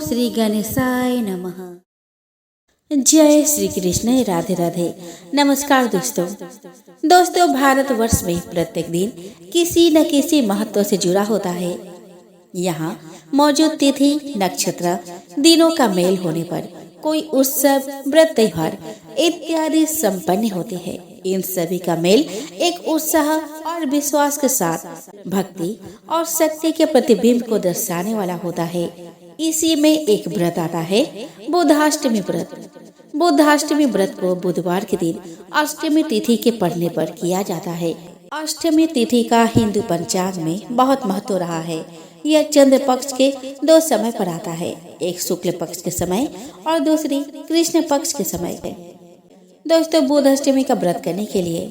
श्री गणेशाय नमः। जय श्री कृष्ण, राधे राधे। नमस्कार दोस्तों, भारतवर्ष में प्रत्येक दिन किसी न किसी महत्व से जुड़ा होता है। यहाँ मौजूद तिथि, नक्षत्र, दिनों का मेल होने पर कोई उत्सव, व्रत, त्योहार इत्यादि संपन्न होते हैं। इन सभी का मेल एक उत्साह और विश्वास के साथ भक्ति और शक्ति के प्रतिबिंब को दर्शाने वाला होता है। इसी में एक व्रत आता है, बुधाष्टमी व्रत। बुधाष्टमी व्रत को बुधवार के दिन अष्टमी तिथि के पड़ने पर किया जाता है। अष्टमी तिथि का हिंदू पंचांग में बहुत महत्व रहा है। यह चंद्र पक्ष के दो समय पर आता है, एक शुक्ल पक्ष के समय और दूसरी कृष्ण पक्ष के समय है। दोस्तों, बुध अष्टमी का व्रत करने के लिए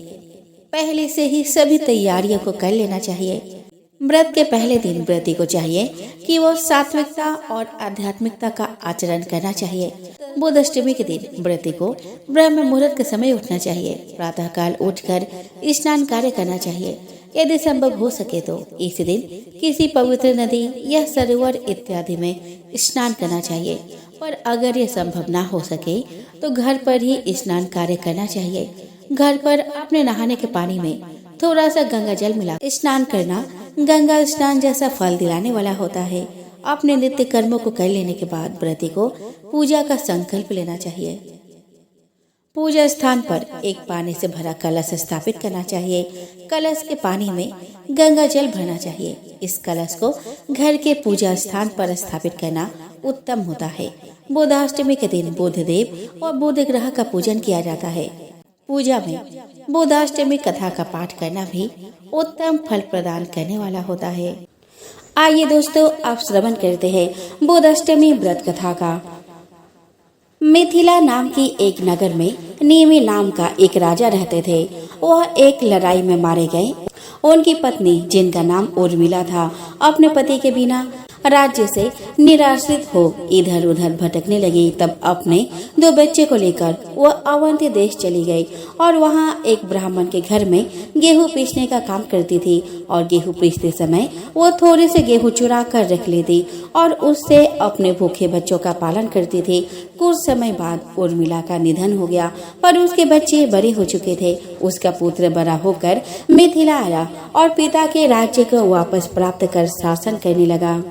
पहले से ही सभी तैयारियों को कर लेना चाहिए। व्रत के पहले दिन व्रती को चाहिए कि वो सात्विकता और आध्यात्मिकता का आचरण करना चाहिए। बुध अष्टमी के दिन व्रती को ब्रह्म मुहूर्त के समय उठना चाहिए। प्रातः काल उठकर स्नान कार्य करना चाहिए। यदि संभव हो सके तो इस दिन किसी पवित्र नदी या सरोवर इत्यादि में स्नान करना चाहिए, पर अगर ये संभव ना हो सके तो घर पर ही स्नान कार्य करना चाहिए। घर पर अपने नहाने के पानी में थोड़ा सा गंगा जल मिला स्नान करना गंगा स्नान जैसा फल दिलाने वाला होता है। अपने नित्य कर्मों को कर लेने के बाद व्रती को पूजा का संकल्प लेना चाहिए। पूजा स्थान पर एक पानी से भरा कलश स्थापित करना चाहिए। कलश के पानी में गंगा जल भरना चाहिए। इस कलश को घर के पूजा स्थान पर स्थापित करना उत्तम होता है। बुधाष्टमी के दिन बुध देव और बुध ग्रह का पूजन किया जाता है। पूजा में बुधाष्टमी कथा का पाठ करना भी उत्तम फल प्रदान करने वाला होता है। आइए दोस्तों, आप श्रवण करते हैं बुधाष्टमी व्रत कथा का। मिथिला नाम की एक नगर में नेमि नाम का एक राजा रहते थे। वह एक लड़ाई में मारे गए। उनकी पत्नी, जिनका नाम उर्मिला था, अपने पति के बिना राज्य से निराश्रित हो इधर उधर भटकने लगी। तब अपने दो बच्चे को लेकर वह अवंती देश चली गई और वहाँ एक ब्राह्मण के घर में गेहूं पीसने का काम करती थी। और गेहूं पीसते समय वो थोड़े से गेहूं चुरा कर रख लेती और उससे अपने भूखे बच्चों का पालन करती थी। कुछ समय बाद उर्मिला का निधन हो गया, पर उसके बच्चे बड़े हो चुके थे। उसका पुत्र बड़ा होकर मिथिला आया और पिता के राज्य को वापस प्राप्त कर शासन करने लगा।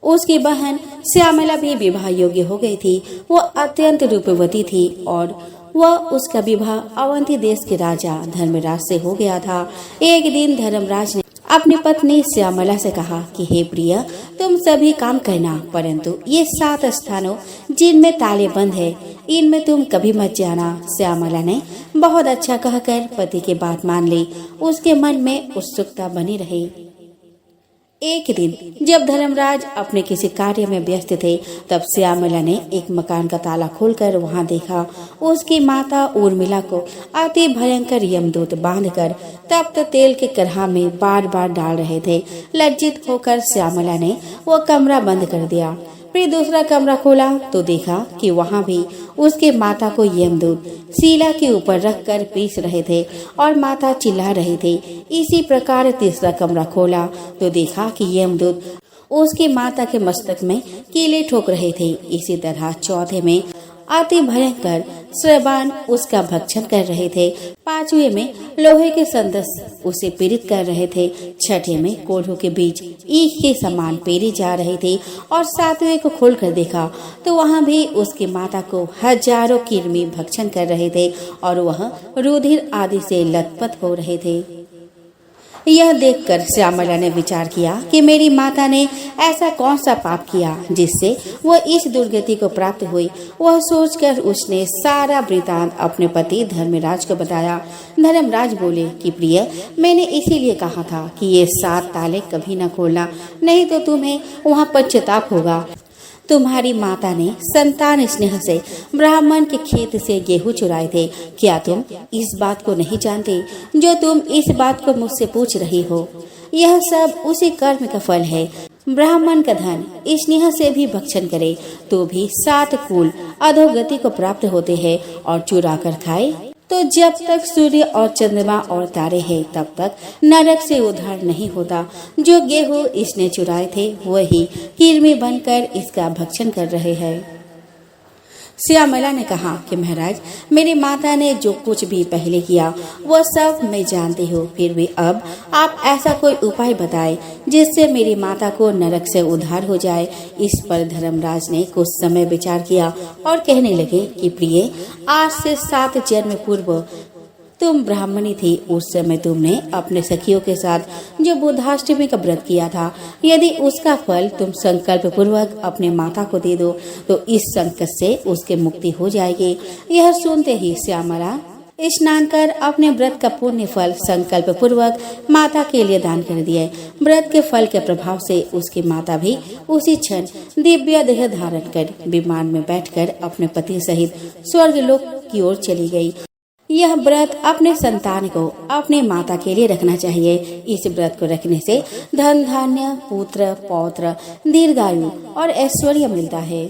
उसकी बहन श्यामला भी विवाह योग्य हो गई थी। वह अत्यंत रूपवती थी और वह उसका विवाह अवंती देश के राजा धर्मराज से हो गया था। एक दिन धर्मराज ने अपनी पत्नी श्यामला से कहा कि हे प्रिय, तुम सभी काम करना, परंतु ये 7 स्थानों जिनमें ताले बंद है, इनमें तुम कभी मत जाना। श्यामला ने बहुत अच्छा कहकर पति की बात मान ली। उसके मन में उत्सुकता बनी रही। एक दिन जब धर्मराज अपने किसी कार्य में व्यस्त थे, तब श्यामला ने एक मकान का ताला खोलकर वहां देखा। उसकी माता उर्मिला को अति भयंकर यमदूत बांधकर तप्त तेल के कढ़ा में बार बार डाल रहे थे। लज्जित होकर श्यामला ने वो कमरा बंद कर दिया। फिर दूसरा कमरा खोला तो देखा कि वहाँ भी उसके माता को यमदूत शीला के ऊपर रखकर पीस रहे थे और माता चिल्ला रही थी। इसी प्रकार तीसरा कमरा खोला तो देखा कि यमदूत उसकी माता के मस्तक में कीले ठोक रहे थे। इसी तरह चौथे में अति भयंकर श्रवान उसका भक्षण कर रहे थे। पांचवे में लोहे के संदस उसे पीड़ित कर रहे थे। छठे में कोढ़ों के बीच ईख के समान पेरे जा रहे थे और सातवें को खोलकर देखा तो वहाँ भी उसकी माता को हजारों कृमि भक्षण कर रहे थे और वह रुधिर आदि से लथपथ हो रहे थे। यह देखकर श्यामला ने विचार किया कि मेरी माता ने ऐसा कौन सा पाप किया जिससे वह इस दुर्गति को प्राप्त हुई। वह सोचकर उसने सारा वृतांत अपने पति धर्मराज को बताया। धर्मराज बोले कि प्रिय, मैंने इसीलिए कहा था कि ये 7 ताले कभी न खोलना, नहीं तो तुम्हें वहाँ पश्चाताप होगा। तुम्हारी माता ने संतान स्नेह से ब्राह्मण के खेत से गेहूं चुराए थे। क्या तुम इस बात को नहीं जानते जो तुम इस बात को मुझसे पूछ रही हो? यह सब उसी कर्म का फल है। ब्राह्मण का धन स्नेह से भी भक्षण करे तो भी 7 कुल अधोगति को प्राप्त होते हैं और चुरा कर खाए तो जब तक सूर्य और चंद्रमा और तारे हैं तब तक नरक से उद्धार नहीं होता। जो गेहूं इसने चुराए थे वही कृमि बनकर इसका भक्षण कर रहे हैं। श्यामला ने कहा कि महाराज, मेरी माता ने जो कुछ भी पहले किया वो सब मैं जानती हूँ, फिर भी अब आप ऐसा कोई उपाय बताएं जिससे मेरी माता को नरक से उद्धार हो जाए। इस पर धर्मराज ने कुछ समय विचार किया और कहने लगे कि प्रिय, आज से 7 जन्म पूर्व तुम ब्राह्मणी थी। उस समय तुमने अपने सखियों के साथ जो बुधाष्टमी का व्रत किया था, यदि उसका फल तुम संकल्प पूर्वक अपने माता को दे दो तो इस संकट से उसके मुक्ति हो जाएगी। यह सुनते ही श्यामला स्नान कर अपने व्रत का पुण्य फल संकल्प पूर्वक माता के लिए दान कर दिए। व्रत के फल के प्रभाव से उसकी माता भी उसी क्षण दिव्य देह धारण कर विमान में बैठकर अपने पति सहित स्वर्गलोक की ओर चली गई। यह व्रत अपने संतान को अपने माता के लिए रखना चाहिए। इस व्रत को रखने से धन धान्य, पुत्र पौत्र, दीर्घायु और ऐश्वर्य मिलता है।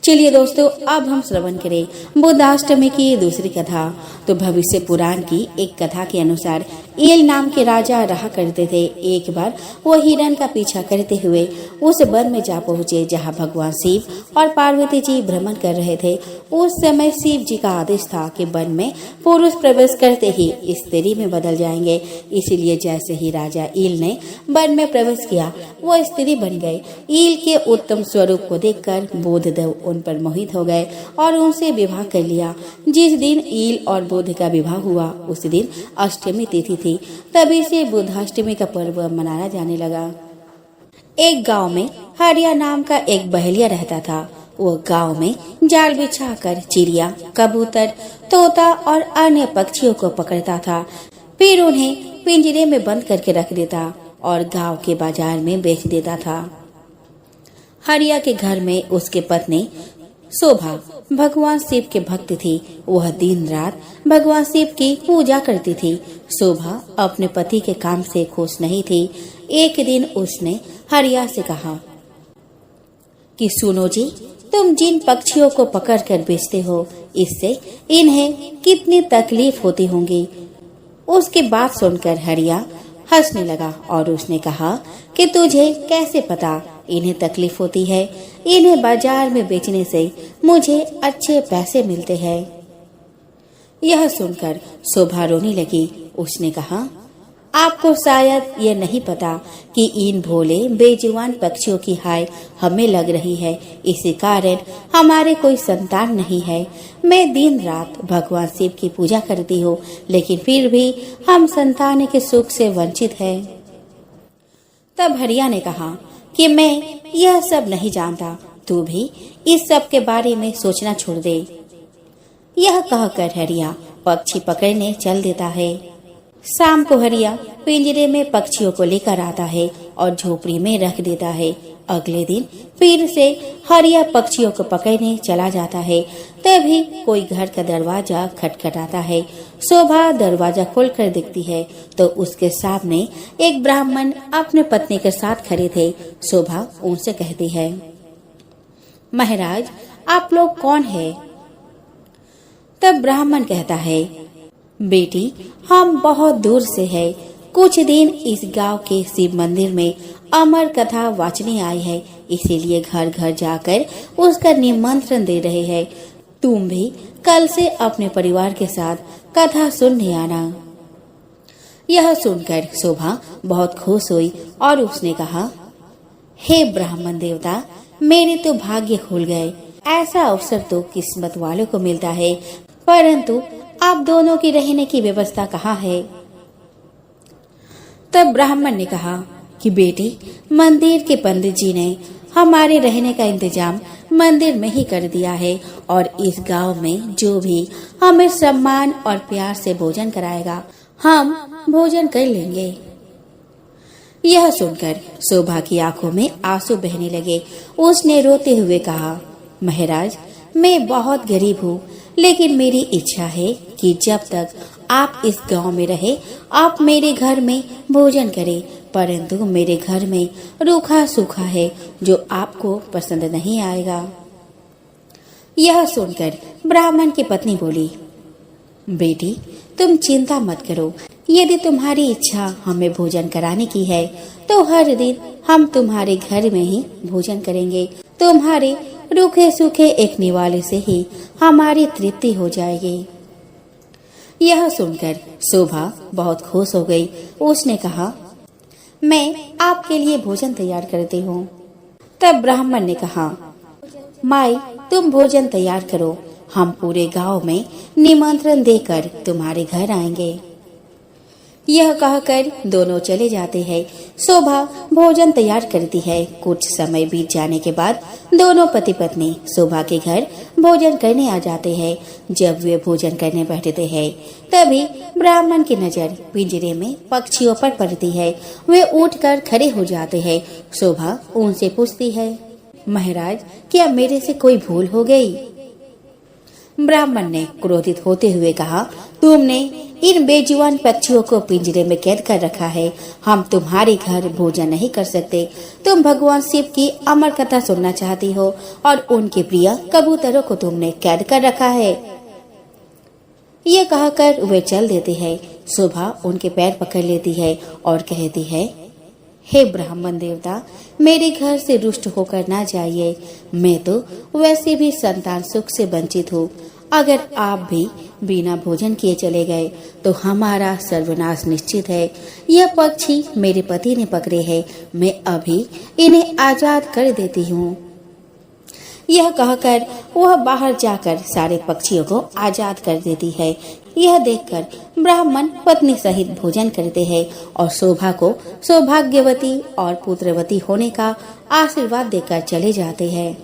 चलिए दोस्तों, अब हम श्रवण करें बुधाष्टमी की दूसरी कथा। तो भविष्य पुराण की एक कथा के अनुसार ईल नाम के राजा रहा करते थे। एक बार वो हिरण का पीछा करते हुए उस वन में जा पहुँचे जहाँ भगवान शिव और पार्वती जी भ्रमण कर रहे थे। उस समय शिव जी का आदेश था कि वन में पुरुष प्रवेश करते ही स्त्री में बदल जाएंगे। इसलिए जैसे ही राजा ईल ने वन में प्रवेश किया वो स्त्री बन गए। ईल के उत्तम स्वरूप को देखकर बोधदेव उन पर मोहित हो गए और उनसे विवाह कर लिया। जिस दिन ईल और बोध का विवाह हुआ उस दिन अष्टमी तिथि थी। तभी से बुधाष्टमी का पर्व मनाया जाने लगा। एक गांव में हरिया नाम का एक बहेलिया रहता था। वो गांव में जाल बिछाकर चिड़िया, कबूतर, तोता और अन्य पक्षियों को पकड़ता था, फिर उन्हें पिंजरे में बंद करके रख देता और गांव के बाजार में बेच देता था। हरिया के घर में उसके पत्नी शोभा भगवान शिव के भक्त थी। वह दिन रात भगवान शिव की पूजा करती थी। शोभा अपने पति के काम से खुश नहीं थी। एक दिन उसने हरिया से कहा कि सुनो जी, तुम जिन पक्षियों को पकड़कर बेचते हो इससे इन्हें कितनी तकलीफ होती होंगी। उसकी बात सुनकर हरिया हंसने लगा और उसने कहा कि तुझे कैसे पता इन्हें तकलीफ होती है? इन्हें बाजार में बेचने से मुझे अच्छे पैसे मिलते हैं। यह सुनकर शोभा रोने लगी। उसने कहा, आपको शायद ये नहीं पता कि इन भोले बेजुबान पक्षियों की हाय हमें लग रही है। इसी कारण हमारे कोई संतान नहीं है। मैं दिन रात भगवान शिव की पूजा करती हूँ, लेकिन फिर भी हम संतान के सुख से वंचित हैं। तब हरिया ने कहा कि मैं यह सब नहीं जानता, तू भी इस सब के बारे में सोचना छोड़ दे। यह कहकर हरिया पक्षी पकड़ने चल देता है। शाम को हरिया पिंजरे में पक्षियों को लेकर आता है और झोपड़ी में रख देता है। अगले दिन फिर से हरिया पक्षियों को पकड़ने चला जाता है। तभी कोई घर का दरवाजा खटखटाता है। शोभा दरवाजा खोलकर देखती है तो उसके सामने एक ब्राह्मण अपने पत्नी के साथ खड़े थे। शोभा उनसे कहती है, महाराज, आप लोग कौन है? तब ब्राह्मण कहता है, बेटी, हम बहुत दूर से हैं। कुछ दिन इस गांव के शिव मंदिर में अमर कथा वाचने आई है, इसीलिए घर घर जाकर उसका निमंत्रण दे रहे हैं। तुम भी कल से अपने परिवार के साथ कथा सुनने आना। यह सुनकर शोभा बहुत खुश हुई और उसने कहा, हे ब्राह्मण देवता, मेरे तो भाग्य खुल गए। ऐसा अवसर तो किस्मत वालों को मिलता है, परंतु आप दोनों की रहने की व्यवस्था कहाँ है? तब ब्राह्मण ने कहा कि बेटी, मंदिर के पंडित जी ने हमारे रहने का इंतजाम मंदिर में ही कर दिया है और इस गांव में जो भी हमें सम्मान और प्यार से भोजन कराएगा हम भोजन कर लेंगे। यह सुनकर शोभा की आंखों में आंसू बहने लगे। उसने रोते हुए कहा, महाराज, मैं बहुत गरीब हूँ, लेकिन मेरी इच्छा है कि जब तक आप इस गांव में रहे आप मेरे घर में भोजन करें, परंतु मेरे घर में रूखा सूखा है जो आपको पसंद नहीं आएगा। यह सुनकर ब्राह्मण की पत्नी बोली, बेटी, तुम चिंता मत करो। यदि तुम्हारी इच्छा हमें भोजन कराने की है तो हर दिन हम तुम्हारे घर में ही भोजन करेंगे। तुम्हारे रूखे सूखे एक निवाले से ही हमारी तृप्ति हो जाएगी। यह सुनकर शोभा बहुत खुश हो गई। उसने कहा, मैं आपके लिए भोजन तैयार करती हूँ। तब ब्राह्मण ने कहा, माई, तुम भोजन तैयार करो, हम पूरे गांव में निमंत्रण देकर तुम्हारे घर आएंगे। यह कहकर दोनों चले जाते हैं। शोभा भोजन तैयार करती है। कुछ समय बीत जाने के बाद दोनों पति पत्नी शोभा के घर भोजन करने आ जाते हैं। जब वे भोजन करने बैठते हैं तभी ब्राह्मण की नजर पिंजरे में पक्षियों पर पड़ती है। वे उठकर खड़े हो जाते हैं। शोभा उनसे पूछती है, महाराज, क्या मेरे से कोई भूल हो गई? ब्राह्मण ने क्रोधित होते हुए कहा, तुमने इन बेजुबान पक्षियों को पिंजरे में कैद कर रखा है। हम तुम्हारे घर भोजन नहीं कर सकते। तुम भगवान शिव की अमर कथा सुनना चाहती हो और उनके प्रिय कबूतरों को तुमने कैद कर रखा है। ये कहकर वे चल देते हैं। शोभा उनके पैर पकड़ लेती है और कहती है, हे ब्राह्मण देवता, मेरे घर से रुष्ट होकर ना जाइए। मैं तो वैसे भी संतान सुख से वंचित हूँ। अगर आप भी बिना भोजन किए चले गए तो हमारा सर्वनाश निश्चित है। यह पक्षी मेरे पति ने पकड़े हैं। मैं अभी इन्हें आजाद कर देती हूँ। यह कहकर वह बाहर जाकर सारे पक्षियों को आजाद कर देती है। यह देखकर ब्राह्मण पत्नी सहित भोजन करते हैं और शोभा को सौभाग्यवती और पुत्रवती होने का आशीर्वाद देकर चले जाते हैं।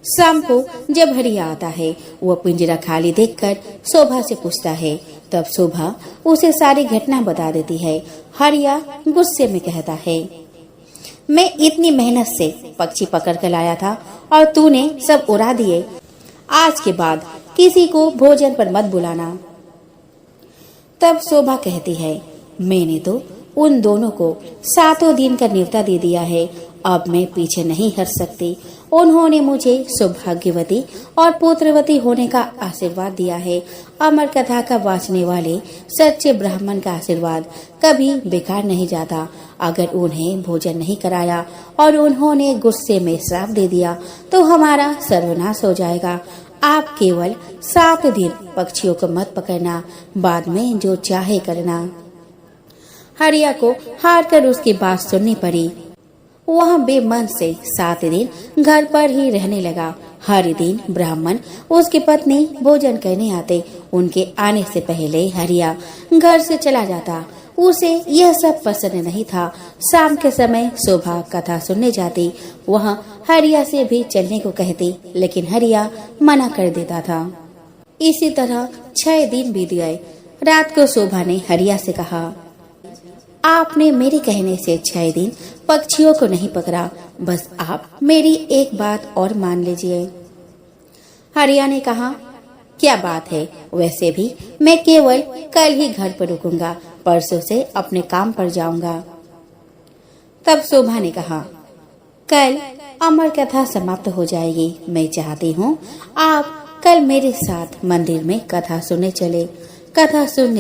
शाम को जब हरिया आता है, वह पिंजरा खाली देखकर शोभा से पूछता है। तब शोभा उसे सारी घटना बता देती है। हरिया गुस्से में कहता है, मैं इतनी मेहनत से पक्षी पकड़ कर लाया था और तूने सब उड़ा दिए। आज के बाद किसी को भोजन पर मत बुलाना। तब शोभा कहती है, मैंने तो उन दोनों को 7 दिन का न्योता दे दिया है। अब मैं पीछे नहीं हट सकती। उन्होंने मुझे सौभाग्यवती और पुत्रवती होने का आशीर्वाद दिया है। अमर कथा का वाचने वाले सच्चे ब्राह्मण का आशीर्वाद कभी बेकार नहीं जाता। अगर उन्हें भोजन नहीं कराया और उन्होंने गुस्से में श्राप दे दिया तो हमारा सर्वनाश हो जाएगा। आप केवल 7 दिन पक्षियों को मत पकड़ना, बाद में जो चाहे करना। हरिया को हार कर उसकी बात सुननी पड़ी। वह बेमन से 7 दिन घर पर ही रहने लगा। हर दिन ब्राह्मण उसकी पत्नी भोजन करने आते। उनके आने से पहले हरिया घर से चला जाता। उसे यह सब पसंद नहीं था। शाम के समय शोभा कथा सुनने जाती। वह हरिया से भी चलने को कहती, लेकिन हरिया मना कर देता था। इसी तरह 6 दिन बीत गए। रात को शोभा ने हरिया से कहा, आपने मेरे कहने से 6 दिन पक्षियों को नहीं पकड़ा। बस आप मेरी एक बात और मान लीजिए। हरिया ने कहा, क्या बात है? वैसे भी मैं केवल कल ही घर पर रुकूंगा, परसों से अपने काम पर जाऊंगा। तब शोभा ने कहा, कल अमर कथा समाप्त हो जाएगी। मैं चाहती हूँ आप कल मेरे साथ मंदिर में कथा सुनने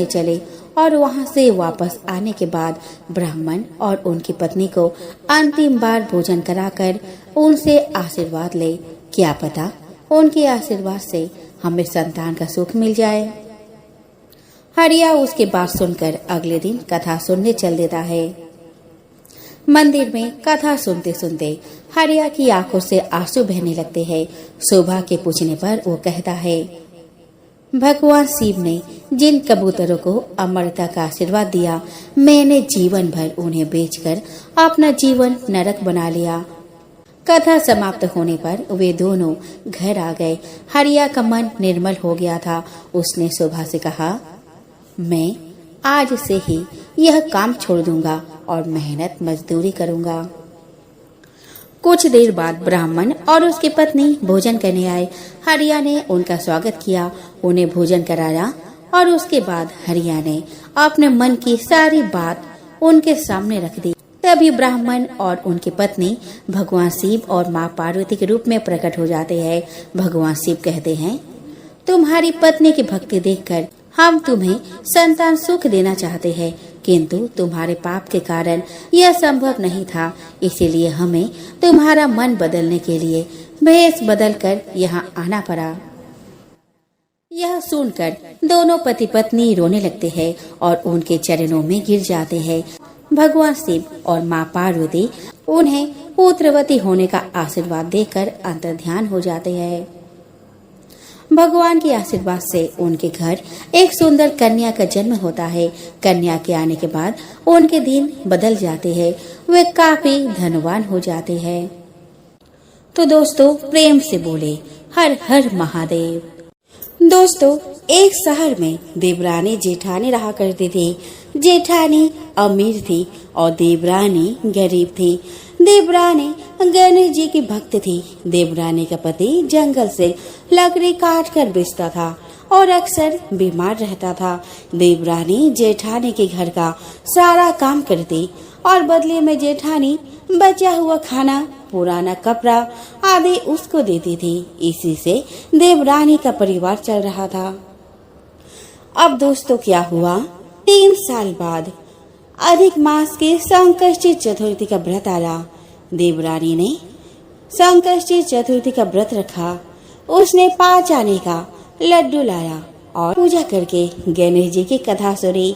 चले और वहाँ से वापस आने के बाद ब्राह्मण और उनकी पत्नी को अंतिम बार भोजन कराकर उनसे आशीर्वाद ले। क्या पता उनके आशीर्वाद से हमें संतान का सुख मिल जाए। हरिया उसकी बात सुनकर अगले दिन कथा सुनने चल देता है। मंदिर में कथा सुनते सुनते हरिया की आंखों से आंसू बहने लगते हैं। शोभा के पूछने पर वो कहता है, भगवान शिव ने जिन कबूतरों को अमरता का आशीर्वाद दिया, मैंने जीवन भर उन्हें बेचकर अपना जीवन नरक बना लिया। कथा समाप्त होने पर वे दोनों घर आ गए। हरिया का मन निर्मल हो गया था। उसने शोभा से कहा, मैं आज से ही यह काम छोड़ दूंगा और मेहनत मजदूरी करूंगा। कुछ देर बाद ब्राह्मण और उसकी पत्नी भोजन करने आए। हरिया ने उनका स्वागत किया, उन्हें भोजन कराया और उसके बाद हरिया ने अपने मन की सारी बात उनके सामने रख दी। तभी ब्राह्मण और उनकी पत्नी भगवान शिव और माँ पार्वती के रूप में प्रकट हो जाते हैं। भगवान शिव कहते हैं, तुम्हारी पत्नी की भक्ति देखकर हम तुम्हें संतान सुख देना चाहते हैं, किंतु तुम्हारे पाप के कारण यह संभव नहीं था। इसीलिए हमें तुम्हारा मन बदलने के लिए भेष बदलकर यहाँ आना पड़ा। यह सुनकर दोनों पति पत्नी रोने लगते हैं और उनके चरणों में गिर जाते हैं। भगवान शिव और माँ पार्वती उन्हें पुत्रवती होने का आशीर्वाद देकर अंतर्ध्यान हो जाते हैं। भगवान के आशीर्वाद से उनके घर एक सुंदर कन्या का जन्म होता है। कन्या के आने के बाद उनके दिन बदल जाते हैं, वे काफी धनवान हो जाते हैं। तो दोस्तों प्रेम से बोले हर हर महादेव। दोस्तों एक शहर में देवरानी जेठानी रहा करती थी। जेठानी अमीर थी और देवरानी गरीब थी। देवरानी गणेश जी की भक्त थी। देवरानी का पति जंगल से लकड़ी काट कर बेचता था और अक्सर बीमार रहता था। देवरानी जेठानी के घर का सारा काम करती और बदले में जेठानी बचा हुआ खाना, पुराना कपड़ा आदि उसको देती थी। इसी से देवरानी का परिवार चल रहा था। अब दोस्तों क्या हुआ, 3 साल बाद अधिक मास के संकष्टी चतुर्थी का व्रत आया। देवरानी ने संकष्टी चतुर्थी का व्रत रखा। उसने 5 आने का लड्डू लाया और पूजा करके गणेश जी की कथा सुनी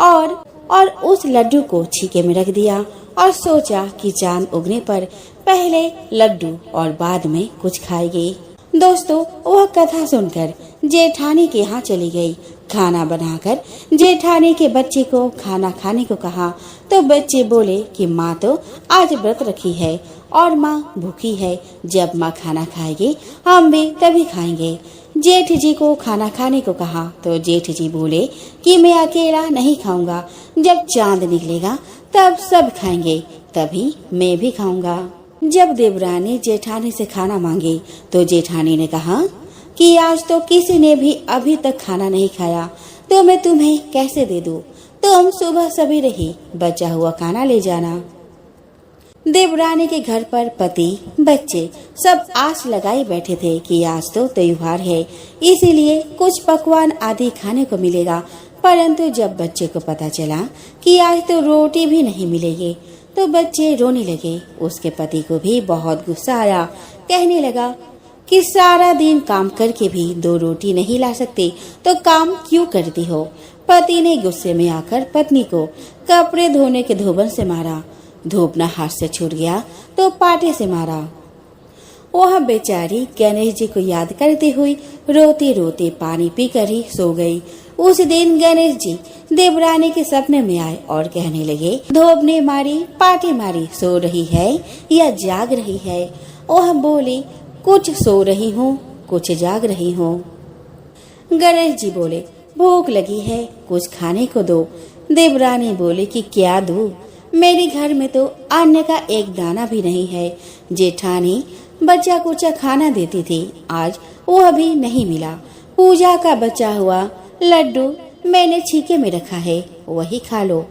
और उस लड्डू को छीके में रख दिया और सोचा कि चांद उगने पर पहले लड्डू और बाद में कुछ खाएगी। दोस्तों वह कथा सुनकर जेठानी के यहाँ चली गई। खाना बनाकर जेठानी के बच्चे को खाना खाने को कहा तो बच्चे बोले कि माँ तो आज व्रत रखी है और माँ भूखी है। जब माँ खाना खाएगी हम भी तभी खाएंगे। जेठ जी को खाना खाने को कहा तो जेठ जी बोले कि मैं अकेला नहीं खाऊंगा, जब चांद निकलेगा तब सब खाएंगे, तभी मैं भी खाऊंगा। जब देवरानी जेठानी से खाना मांगी तो जेठानी ने कहा कि आज तो किसी ने भी अभी तक खाना नहीं खाया, तो मैं तुम्हें कैसे दे दूं? तुम सुबह सवेरे ही बचा हुआ खाना ले जाना। देवरानी के घर पर पति बच्चे सब आस लगाए बैठे थे कि आज तो त्योहार है, इसीलिए कुछ पकवान आदि खाने को मिलेगा। परंतु जब बच्चे को पता चला कि आज तो रोटी भी नहीं मिलेगी तो बच्चे रोने लगे। उसके पति को भी बहुत गुस्सा आया। कहने लगा कि सारा दिन काम करके भी 2 रोटी नहीं ला सकती तो काम क्यों करती हो? पति ने गुस्से में आकर पत्नी को कपड़े धोने के धोबन से मारा। धोबना हाथ से छूट गया तो पाटे से मारा। वह बेचारी गणेश जी को याद करती हुई रोते रोते पानी पीकर ही सो गई। उस दिन गणेश जी देवरानी के सपने में आए और कहने लगे, धोब ने मारी, पाटे मारी, सो रही है या जाग रही है? वह बोली, कुछ सो रही हूँ, कुछ जाग रही हूँ। गणेश जी बोले, भूख लगी है, कुछ खाने को दो। देवरानी बोली कि क्या दूं? मेरे घर में तो अन्न का एक दाना भी नहीं है। जेठानी बचा कुचा खाना देती थी, आज वह भी नहीं मिला। पूजा का बचा हुआ लड्डू मैंने छीके में रखा है, वही खा लो।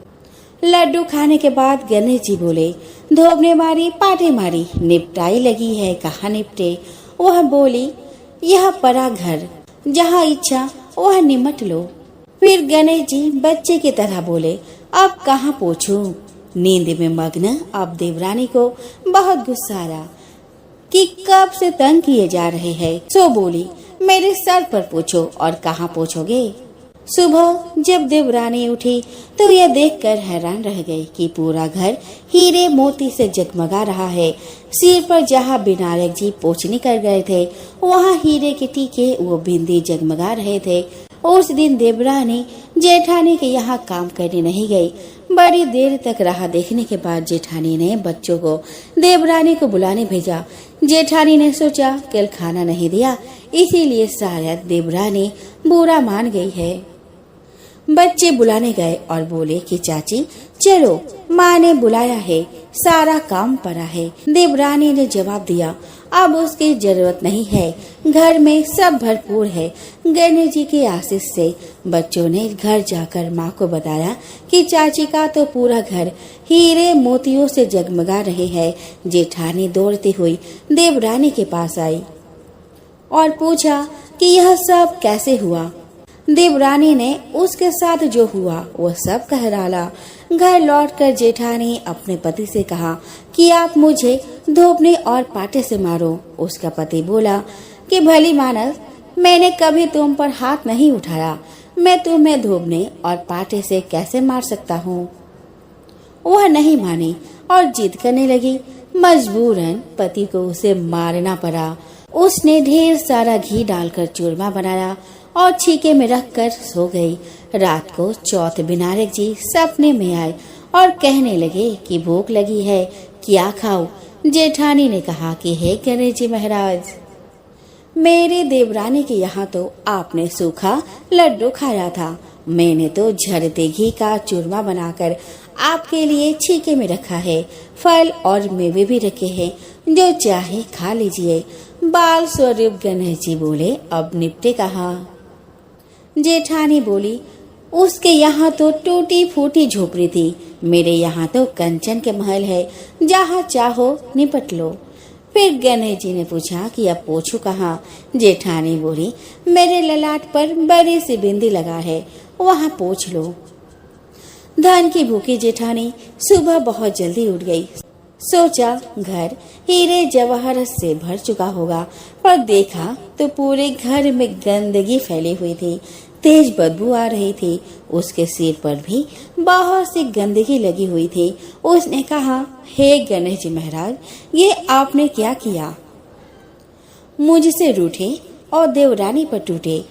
लड्डू खाने के बाद गणेश जी बोले, धोब ने मारी, पाटे मारी, निपटाई लगी है, कहाँ निपटे? वह बोली, यह परा घर, जहाँ इच्छा वह निमट लो। फिर गणेश जी बच्चे की तरह बोले, अब कहाँ पूछूं? नींद में मग्न अब देवरानी को बहुत गुस्सा आया कि कब से तंग किए जा रहे हैं। सो बोली, मेरे सर पर पूछो और कहाँ पूछोगे? सुबह जब देवरानी उठी तो यह देखकर हैरान रह गई कि पूरा घर हीरे मोती से जगमगा रहा है। सिर पर जहाँ विनायक जी पोछनी कर गए थे वहाँ हीरे के टीके वो बिंदी जगमगा रहे थे। उस दिन देवरानी जेठानी के यहाँ काम करने नहीं गई। बड़ी देर तक राह देखने के बाद जेठानी ने बच्चों को देवरानी को बुलाने भेजा। जेठानी ने सोचा कल खाना नहीं दिया, इसीलिए शायद देवरानी बुरा मान गई है। बच्चे बुलाने गए और बोले कि चाची चलो, माँ ने बुलाया है, सारा काम पड़ा है। देवरानी ने जवाब दिया, अब उसकी जरूरत नहीं है, घर में सब भरपूर है। गणेश जी के आशीष से बच्चों ने घर जाकर माँ को बताया कि चाची का तो पूरा घर हीरे मोतियों से जगमगा रहे हैं। जेठानी दौड़ती हुई देवरानी के पास आई और पूछा कि यह सब कैसे हुआ। देवरानी ने उसके साथ जो हुआ वो सब कह डाला। घर लौटकर जेठानी अपने पति से कहा कि आप मुझे धोबने और पाटे से मारो। उसका पति बोला कि भली मानस, मैंने कभी तुम पर हाथ नहीं उठाया, मैं तुम्हें धोबने और पाटे से कैसे मार सकता हूँ। वह नहीं मानी और जिद करने लगी। मजबूरन पति को उसे मारना पड़ा। उसने ढेर सारा घी डालकर चूरमा बनाया और छीके में रखकर सो गई। रात को चौथ बिनारक जी सपने में आए और कहने लगे कि भूख लगी है, क्या खाऊं। जेठानी ने कहा कि हे गणेश जी महाराज, मेरे देवरानी के यहाँ तो आपने सूखा लड्डू खाया था, मैंने तो झरते घी का चूरमा बनाकर आपके लिए छीके में रखा है। फल और मेवे भी रखे हैं, जो चाहे खा लीजिए। बाल स्वरूप गणेश जी बोले, अब निपटे कहाँ। जेठानी बोली, उसके यहाँ तो टूटी फूटी झोपड़ी थी, मेरे यहाँ तो कंचन के महल है, जहाँ चाहो निपट लो। फिर गणेश जी ने पूछा कि अब पोछू कहाँ। जेठानी बोली, मेरे ललाट पर बड़ी सी बिंदी लगा है, वहाँ पोछ लो। धन की भूखी जेठानी सुबह बहुत जल्दी उठ गई। सोचा घर हीरे जवाहरत से भर चुका होगा, पर देखा तो पूरे घर में गंदगी फैली हुई थी, तेज बदबू आ रही थी। उसके सिर पर भी बहुत सी गंदगी लगी हुई थी। उसने कहा, हे गणेश जी महाराज, ये आपने क्या किया। मुझसे रूठे और देवरानी पर टूटे।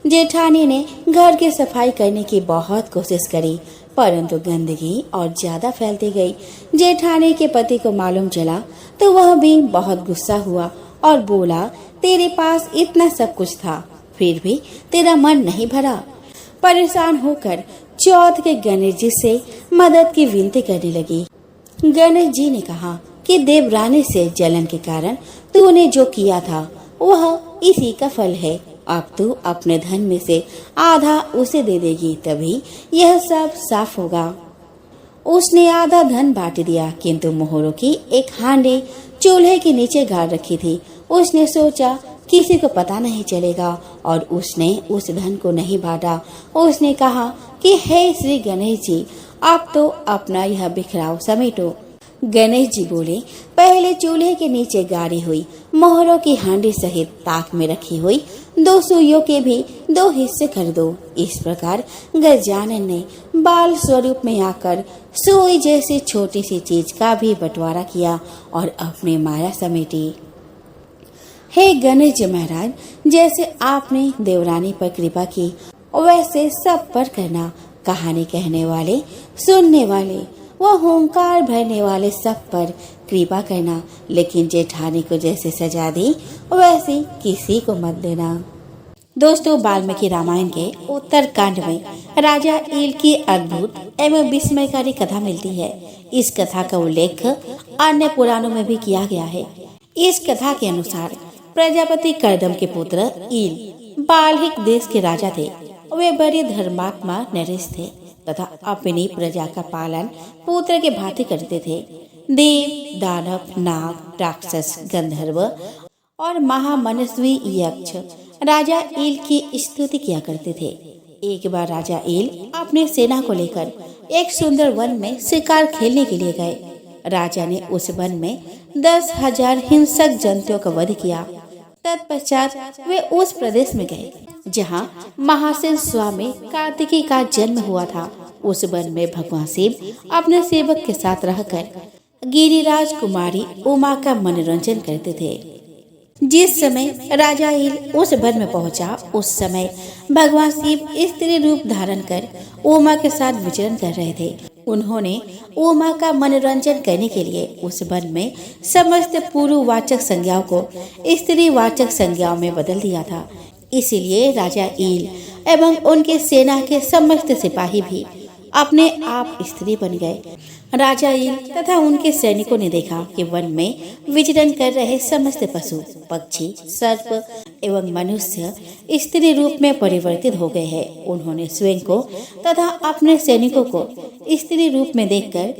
जेठानी ने घर की सफाई करने की बहुत कोशिश करी, परंतु गंदगी और ज्यादा फैलती गई। जेठानी के पति को मालूम चला तो वह भी बहुत गुस्सा हुआ और बोला, तेरे पास इतना सब कुछ था, फिर भी तेरा मन नहीं भरा। परेशान होकर चौथ के गणेश जी से मदद की विनती करने लगी। गणेश जी ने कहा कि देवरानी से जलन के कारण तूने जो किया था वह इसी का फल है। अब तू अपने धन में से आधा उसे दे देगी, तभी यह सब साफ होगा। उसने आधा धन बांट दिया, किंतु मोहरों की एक हांडी चूल्हे के नीचे गाड़ रखी थी। उसने सोचा किसी को पता नहीं चलेगा और उसने उस धन को नहीं बांटा। उसने कहा कि हे श्री गणेश जी, आप तो अपना यह बिखराव समेटो। गणेश जी बोले, पहले चूल्हे के नीचे गाड़ी हुई मोहरों की हांडी सहित ताक में रखी हुई 2 सुइयों के भी 2 हिस्से कर दो। इस प्रकार गजानन ने बाल स्वरूप में आकर सुई जैसी छोटी सी चीज का भी बंटवारा किया और अपने माया समेटी। हे गणेश जी महाराज, जैसे आपने देवरानी पर कृपा की वैसे सब पर करना। कहानी कहने वाले, सुनने वाले, वह हुंकार भरने वाले सब पर कृपा करना, लेकिन जेठानी को जैसे सजा दी वैसे किसी को मत देना। दोस्तों, वाल्मीकि रामायण के उत्तर कांड में राजा ईल की अद्भुत एवं विस्मयकारी कथा मिलती है। इस कथा का उल्लेख अन्य पुराणों में भी किया गया है। इस कथा के अनुसार प्रजापति कर्दम के पुत्र ईल बाल्हिक देश के राजा थे। वे बड़े धर्मात्मा नरेश थे तथा अपनी प्रजा का पालन पुत्र के भांति करते थे। देव, दानव, नाग, राक्षस, गंधर्व और महामनस्वी यक्ष राजा ईल की स्तुति किया करते थे। एक बार राजा ईल अपने सेना को लेकर एक सुंदर वन में शिकार खेलने के लिए गए। राजा ने उस वन में 10,000 हिंसक जंतुओं का वध किया। तत्पश्चात वे उस प्रदेश में गए जहाँ महासेन स्वामी कार्तिकी का जन्म हुआ था। उस वन में भगवान शिव अपने सेवक के साथ रहकर गिरिराज कुमारी उमा का मनोरंजन करते थे। जिस समय राजा ईल उस वन में पहुंचा, उस समय भगवान शिव स्त्री रूप धारण कर उमा के साथ विचरण कर रहे थे। उन्होंने उमा का मनोरंजन करने के लिए उस वन में समस्त पुरुषवाचक संज्ञाओं को स्त्रीवाचक संज्ञाओं में बदल दिया था। इसीलिए राजा ईल एवं उनके सेना के समस्त सिपाही भी अपने आप स्त्री बन गए। राजा ईल तथा उनके सैनिकों ने देखा कि वन में विचरण कर रहे समस्त पशु, पक्षी, सर्प एवं मनुष्य स्त्री रूप में परिवर्तित हो गए हैं। उन्होंने स्वयं को तथा अपने सैनिकों को स्त्री रूप में देखकर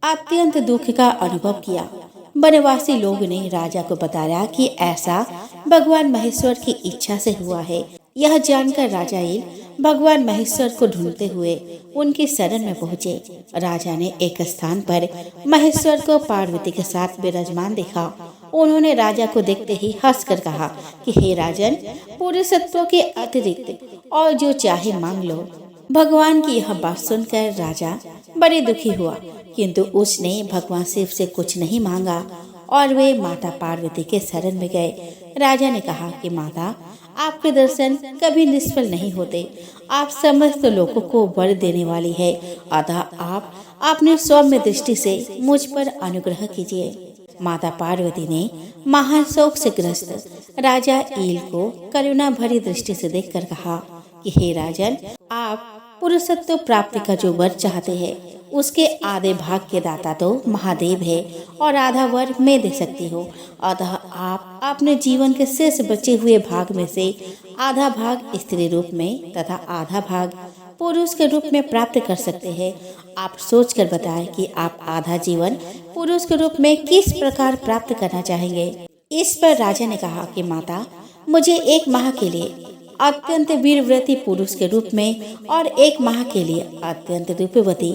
अत्यंत दुख का अनुभव किया। वनवासी लोग ने राजा को बताया कि ऐसा भगवान महेश्वर की इच्छा से हुआ है। यह जानकर राजा ईल भगवान महेश्वर को ढूंढते हुए उनकी शरण में पहुँचे। राजा ने एक स्थान पर महेश्वर को पार्वती के साथ विराजमान देखा। उन्होंने राजा को देखते ही हंसकर कहा कि हे राजन, पुरुषत्व के अतिरिक्त और जो चाहे मांग लो। भगवान की यह बात सुनकर राजा बड़े दुखी हुआ, किंतु उसने भगवान शिव से कुछ नहीं मांगा और वे माता पार्वती के शरण में गए। राजा ने कहा कि माता, आपके दर्शन कभी निष्फल नहीं होते। आप समस्त लोगों को वर देने वाली है, अतः आप अपने सौम्य दृष्टि से मुझ पर अनुग्रह कीजिए। माता पार्वती ने महान शोक से ग्रस्त राजा ईल को करुणा भरी दृष्टि से देखकर कहा कि हे राजन, आप पुरुषत्व प्राप्ति का जो वर चाहते हैं उसके आधे भाग के दाता तो महादेव है और आधा वर मैं दे सकती हूँ। अतः आप अपने जीवन के शेष बचे हुए भाग में से आधा भाग स्त्री रूप में तथा आधा भाग पुरुष के रूप में प्राप्त कर सकते हैं। आप सोचकर बताएं कि आप आधा जीवन पुरुष के रूप में किस प्रकार प्राप्त करना चाहेंगे। इस पर राजा ने कहा कि माता, मुझे 1 माह के लिए अत्यंत वीरव्रती पुरुष के रूप में और 1 माह के लिए अत्यंत रूपवती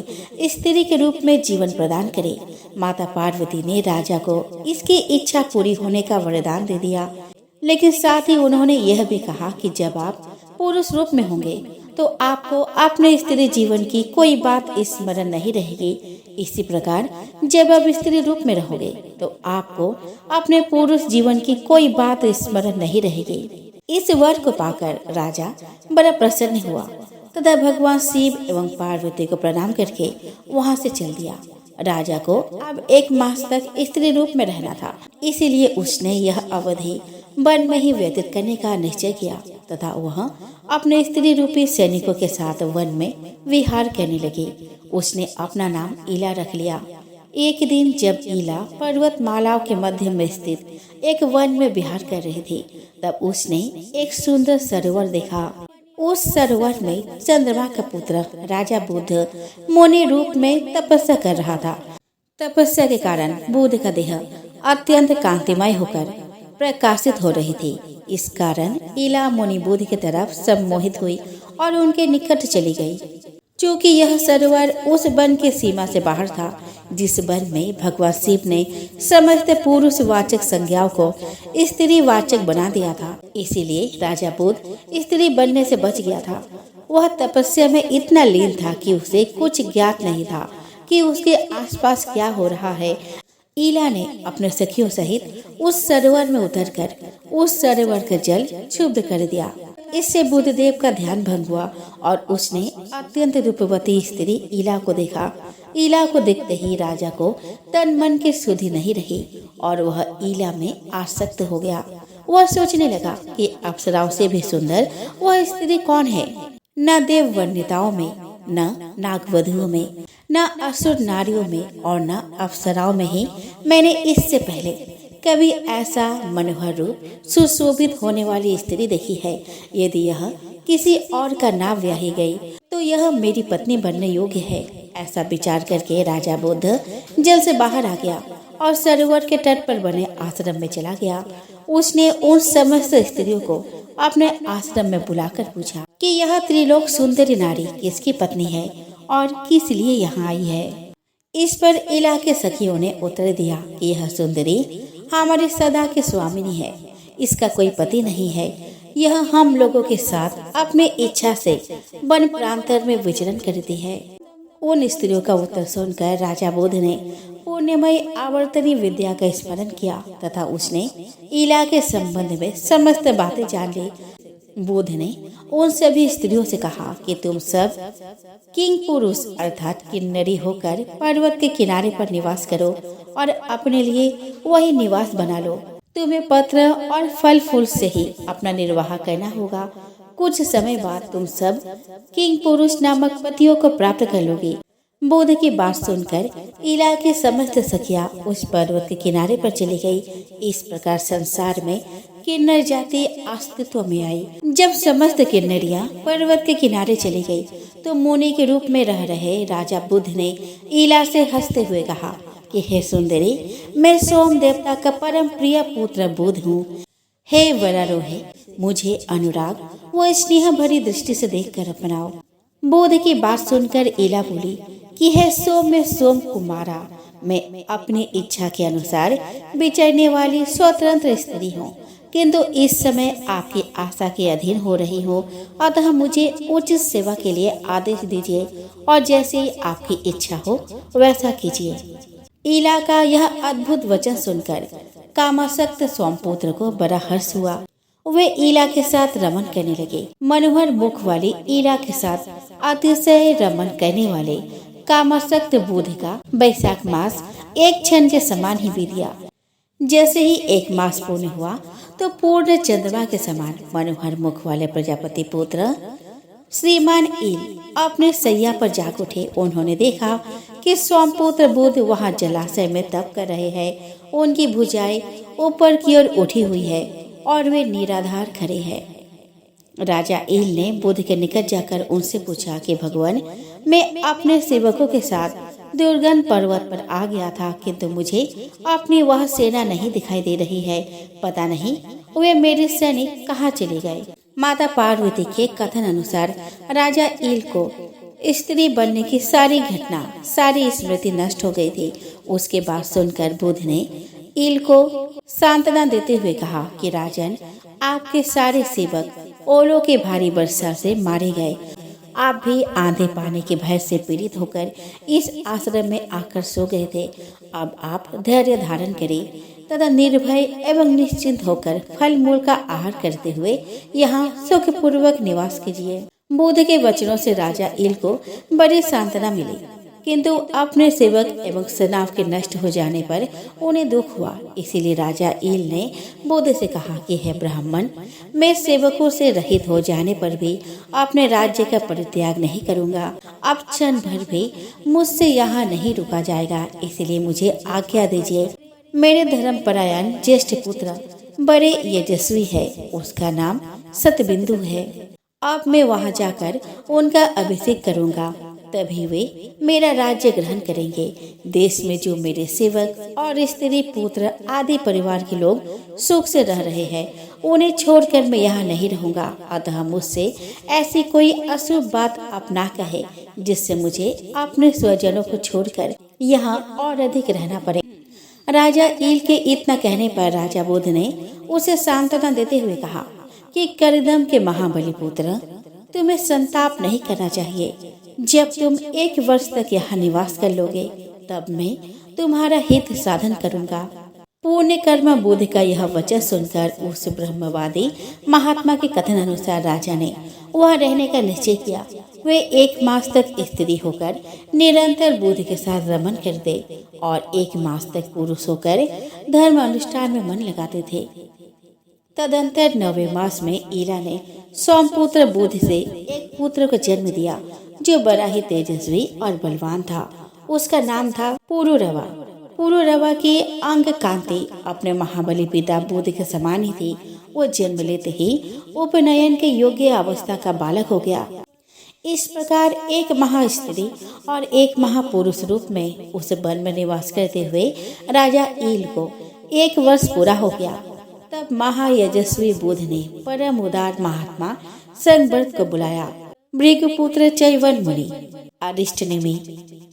स्त्री के रूप में जीवन प्रदान करे। माता पार्वती ने राजा को इसकी इच्छा पूरी होने का वरदान दे दिया, लेकिन साथ ही उन्होंने यह भी कहा कि जब आप पुरुष रूप में होंगे तो आपको अपने स्त्री जीवन की कोई बात स्मरण नहीं रहेगी। इसी प्रकार जब आप स्त्री रूप में रहोगे तो आपको अपने पुरुष जीवन की कोई बात स्मरण नहीं रहेगी। इस वर को पाकर राजा बड़ा प्रसन्न हुआ तथा भगवान शिव एवं पार्वती को प्रणाम करके वहां से चल दिया। राजा को अब 1 मास तक स्त्री रूप में रहना था, इसीलिए उसने यह अवधि वन में ही व्यतीत करने का निश्चय किया तथा वह अपने स्त्री रूपी सैनिकों के साथ वन में विहार करने लगी। उसने अपना नाम ईला रख लिया। एक दिन जब ईला पर्वतमालाओं के मध्य में स्थित एक वन में विहार कर रही थी, तब उसने एक सुंदर सरोवर देखा। उस सरोवर में चंद्रमा का पुत्र राजा बुद्ध मुनि रूप में तपस्या कर रहा था। तपस्या के कारण बुद्ध का देह अत्यंत कांतिमय होकर प्रकाशित हो रही थी। इस कारण ईला मुनि बुद्ध की तरफ सम्मोहित हुई और उनके निकट चली गई। चूँकि यह सरोवर उस वन के सीमा से बाहर था जिस वन में भगवान शिव ने समस्त पुरुषवाचक संज्ञाओं को स्त्री वाचक बना दिया था, इसीलिए राजा बुद्ध स्त्री बनने से बच गया था। वह तपस्या में इतना लीन था कि उसे कुछ ज्ञात नहीं था कि उसके आसपास क्या हो रहा है। ईला ने अपने सखियों सहित उस सरोवर में उतरकर उस सरोवर का जल क्षुब्ध कर दिया। इससे बुद्धदेव का ध्यान भंग हुआ और उसने अत्यंत रूपवती स्त्री ईला को देखा। ईला को देखते ही राजा को तन मन की सुधि नहीं रही और वह ईला में आसक्त हो गया। वह सोचने लगा कि अप्सराओं से भी सुंदर वह स्त्री कौन है। न देव वन्यताओं में, न नागवधुओं में, न असुर नारियों में और न अप्सराओं में ही मैंने इससे पहले कभी ऐसा मनोहर रूप सुशोभित होने वाली स्त्री देखी है। यदि यह किसी और का नाम ब्याही गई तो यह मेरी पत्नी बनने योग्य है। ऐसा विचार करके राजा बुद्ध जल से बाहर आ गया और सरोवर के तट पर बने आश्रम में चला गया। उसने उन समस्त स्त्रियों को अपने आश्रम में बुलाकर पूछा कि यह त्रिलोक सुंदरी नारी किसकी पत्नी है और किस लिए यहाँ आई है। इस पर ईला के सखियों ने उत्तर दिया कि यह सुंदरी हमारी सदा की स्वामिनी है, इसका कोई पति नहीं है। यह हम लोगों के साथ अपनी इच्छा से वन प्रांतर में विचरण करती है। उन स्त्रियों का उत्तर सुनकर राजा बुद्ध ने पुण्यमय आवर्तनी विद्या का स्मरण किया तथा उसने ईला के संबंध में समस्त बातें जान ली। बुद्ध ने उन सभी स्त्रियों से कहा कि तुम सब किंग पुरुष अर्थात किन्नरी होकर पर्वत के किनारे पर निवास करो और अपने लिए वही निवास बना लो। तुम्हें पत्र और फल फूल से ही अपना निर्वाह करना होगा। कुछ समय बाद तुम सब किंग पुरुष नामक पतियों को प्राप्त कर लोगी। बुद्ध की बात सुनकर ईला की समस्त सखियां उस पर्वत के किनारे पर चली गई। इस प्रकार संसार में किन्नर जाति अस्तित्व में आई। जब समस्त किन्नरियां पर्वत के किनारे चली गई तो मुनि के रूप में रह रहे राजा बुद्ध ने ईला से हंसते हुए कहा कि हे सुंदरी, मैं सोम देवता का परम प्रिय पुत्र बुध हूँ। हे वरारोहे, मुझे अनुराग व स्नेह भरी दृष्टि से देखकर अपनाओ। बुध की बात सुनकर ईला बोली कि हे सोम, में सोम कुमारा, मैं अपनी इच्छा के अनुसार विचरने वाली स्वतंत्र स्त्री हूँ, किंतु इस समय आपकी आशा के अधीन हो रही हूँ, अतः मुझे उचित सेवा के लिए आदेश दीजिए और जैसे ही आपकी इच्छा हो वैसा कीजिए। ईला का यह अद्भुत वचन सुनकर कामासक्त सोमपुत्र को बड़ा हर्ष हुआ। वे ईला के साथ रमन करने लगे। मनोहर मुख वाली ईला के साथ अतिशय रमन करने वाले कामासक्त बुध का बैसाख मास एक क्षण के समान ही बीत गया। जैसे ही एक मास पूर्ण हुआ तो पूर्ण चंद्रमा के समान मनोहर मुख वाले प्रजापति पुत्र श्रीमान ईल अपने सैया पर जाग उठे। उन्होंने देखा कि सोमपुत्र बुध वहां जलाशय में तप कर रहे हैं। उनकी भुजाएं ऊपर की ओर उठी हुई है और वे निराधार खड़े हैं। राजा ईल ने बुध के निकट जाकर उनसे पूछा कि भगवान, मैं अपने सेवकों के साथ दुर्गन पर्वत पर आ गया था, किंतु मुझे अपनी वह सेना नहीं दिखाई दे रही है। पता नहीं वे मेरे सैनिक कहाँ चले गए। माता पार्वती के कथन अनुसार राजा ईल को स्त्री बनने की सारी घटना, सारी स्मृति नष्ट हो गई थी। उसके बाद सुनकर बुध ने ईल को सांत्वना देते हुए कहा कि राजन, आपके सारे सेवक ओलों के भारी वर्षा से मारे गए। आप भी आंधी पानी के भय से पीड़ित होकर इस आश्रम में आकर सो गए थे। अब आप धैर्य धारण करें तथा निर्भय एवं निश्चिंत होकर फल मूल का आहार करते हुए यहाँ सुखपूर्वक निवास कीजिए। बुध के वचनों से राजा ईल को बड़ी सांत्वना मिली, किंतु अपने सेवक एवं सेना के नष्ट हो जाने पर उन्हें दुख हुआ। इसीलिए राजा ईल ने बुध से कहा कि हे ब्राह्मण, मैं सेवकों से रहित हो जाने पर भी अपने राज्य का परित्याग नहीं करूंगा। अब क्षण भर भी मुझसे यहाँ नहीं रुका जाएगा, इसलिए मुझे आज्ञा दीजिए। मेरे धर्मपरायण ज्येष्ठ पुत्र बड़े यशस्वी है, उसका नाम सतबिंदु है। अब मैं वहाँ जाकर उनका अभिषेक करूंगा, तभी वे मेरा राज्य ग्रहण करेंगे। देश में जो मेरे सेवक और स्त्री पुत्र आदि परिवार के लोग सुख से रह रहे हैं, उन्हें छोड़कर मैं यहाँ नहीं रहूंगा। अतः मुझसे ऐसी कोई अशुभ बात आप ना कहे जिससे मुझे अपने स्वजनों को छोड़कर यहाँ और अधिक रहना पड़े। राजा ईल के इतना कहने पर राजा बुध ने उसे सांत्वना देते हुए कहा कि करदम के महाबली पुत्र, तुम्हें संताप नहीं करना चाहिए। जब तुम 1 वर्ष तक यहाँ निवास कर लोगे, तब मैं तुम्हारा हित साधन करूंगा। पुण्य कर्म बुध का यह वचन सुनकर उस ब्रह्मवादी महात्मा के कथन अनुसार राजा ने वहाँ रहने का निश्चय किया। वे 1 मास तक स्त्री होकर निरंतर बुध के साथ रमन करते और 1 मास तक पुरुष होकर धर्म अनुष्ठान में मन लगाते थे। तदंतर 9वें मास में ईला ने सोमपुत्र बुध से एक पुत्र को जन्म दिया, जो बड़ा ही तेजस्वी और बलवान था। उसका नाम था पुरुरवा। पुरुरवा की अंग कांति अपने महाबली पिता बुध के समान ही थी। वो जन्म लेते ही उपनयन के योग्य अवस्था का बालक हो गया। इस प्रकार एक महास्त्री और एक महापुरुष रूप में उस वन में निवास करते हुए राजा ईल को 1 वर्ष पूरा हो गया। तब महायजस्वी बुध ने परम उदार महात्मा संवर्त को बुलाया। भृगुपुत्र चैवन मुनि, अरिष्टनेमि,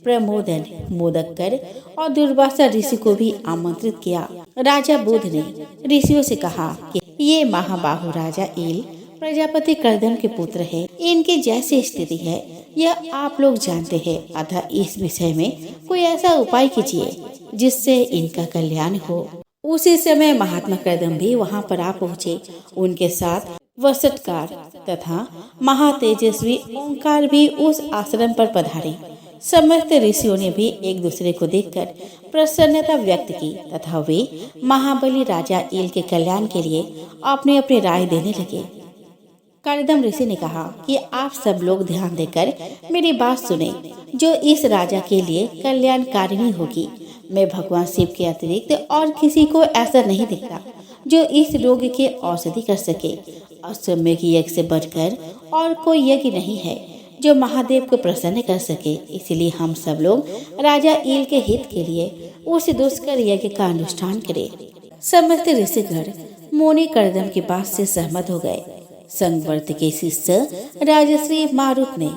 प्रमोदन, मोदककर और दुर्वासा ऋषि को भी आमंत्रित किया। राजा बुध ने ऋषियों से कहा कि ये महाबाहु राजा ईल प्रजापति करदम के पुत्र है। इनकी जैसी स्थिति है यह आप लोग जानते हैं, अतः इस विषय में कोई ऐसा उपाय कीजिए जिससे इनका कल्याण हो। उसी समय महात्मा करदम भी वहां पर आ पहुँचे। उनके साथ वसटकार तथा महातेजस्वी ओंकार भी उस आश्रम पर पधारे। समस्त ऋषियों ने भी एक दूसरे को देखकर प्रसन्नता व्यक्त की तथा वे महाबली राजा ईल के कल्याण के लिए अपने अपनी राय देने लगे। करदम ऋषि ने कहा कि आप सब लोग ध्यान देकर मेरी बात सुने, जो इस राजा के लिए कल्याणकारिणी होगी। मैं भगवान शिव के अतिरिक्त और किसी को ऐसा नहीं दिखता जो इस रोग की औषधि कर सके। अश्वमेघ यज्ञ से बढ़कर और कोई यज्ञ नहीं है जो महादेव को प्रसन्न कर सके। इसलिए हम सब लोग राजा ईल के हित के लिए उस दुष्कर यज्ञ का अनुष्ठान करें। समस्त ऋषिगण मोनी करदम की बात से सहमत हो गए। संगवर्त के शिष्य राजश्री मारुत ने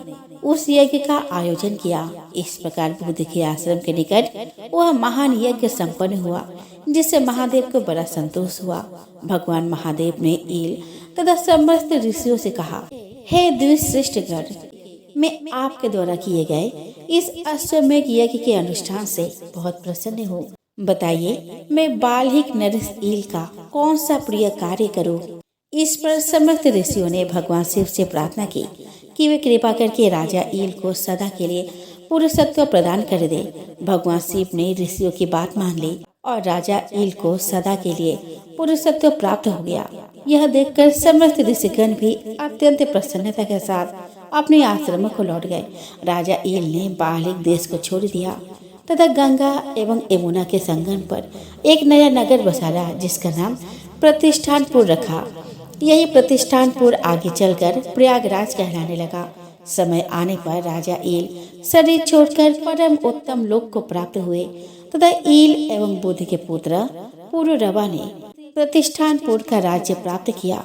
उस यज्ञ का आयोजन किया। इस प्रकार बुद्ध के आश्रम के निकट वह महान यज्ञ संपन्न हुआ, जिससे महादेव को बड़ा संतोष हुआ। भगवान महादेव ने ईल तथा समस्त ऋषियों से कहा, हे द्विश्रेष्ठगण, मैं आपके द्वारा किए गए इस अश्वमेध यज्ञ के अनुष्ठान से बहुत प्रसन्न हूँ। बताइए, मैं बाल्हिक नरेश ईल का कौन सा प्रिय कार्य करूँ। इस पर समस्त ऋषियों ने भगवान शिव से प्रार्थना की कि वे कृपा करके राजा ईल को सदा के लिए पुरुषत्व प्रदान कर दे। भगवान शिव ने ऋषियों की बात मान ली और राजा ईल को सदा के लिए पुरुषत्व प्राप्त हो गया। यह देखकर समस्त ऋषिगण भी अत्यंत प्रसन्नता के साथ अपने आश्रम को लौट गए। राजा ईल ने बाल्हिक देश को छोड़ दिया तथा गंगा एवं यमुना के संगम पर एक नया नगर बसाया, जिसका नाम प्रतिष्ठानपुर रखा। यही प्रतिष्ठानपुर आगे चलकर प्रयागराज कहलाने लगा। समय आने पर राजा ईल शरीर छोड़कर परम उत्तम लोक को प्राप्त हुए तथा ईल एवं बुद्ध के पुत्र पुरुरवा ने प्रतिष्ठानपुर का राज्य प्राप्त किया।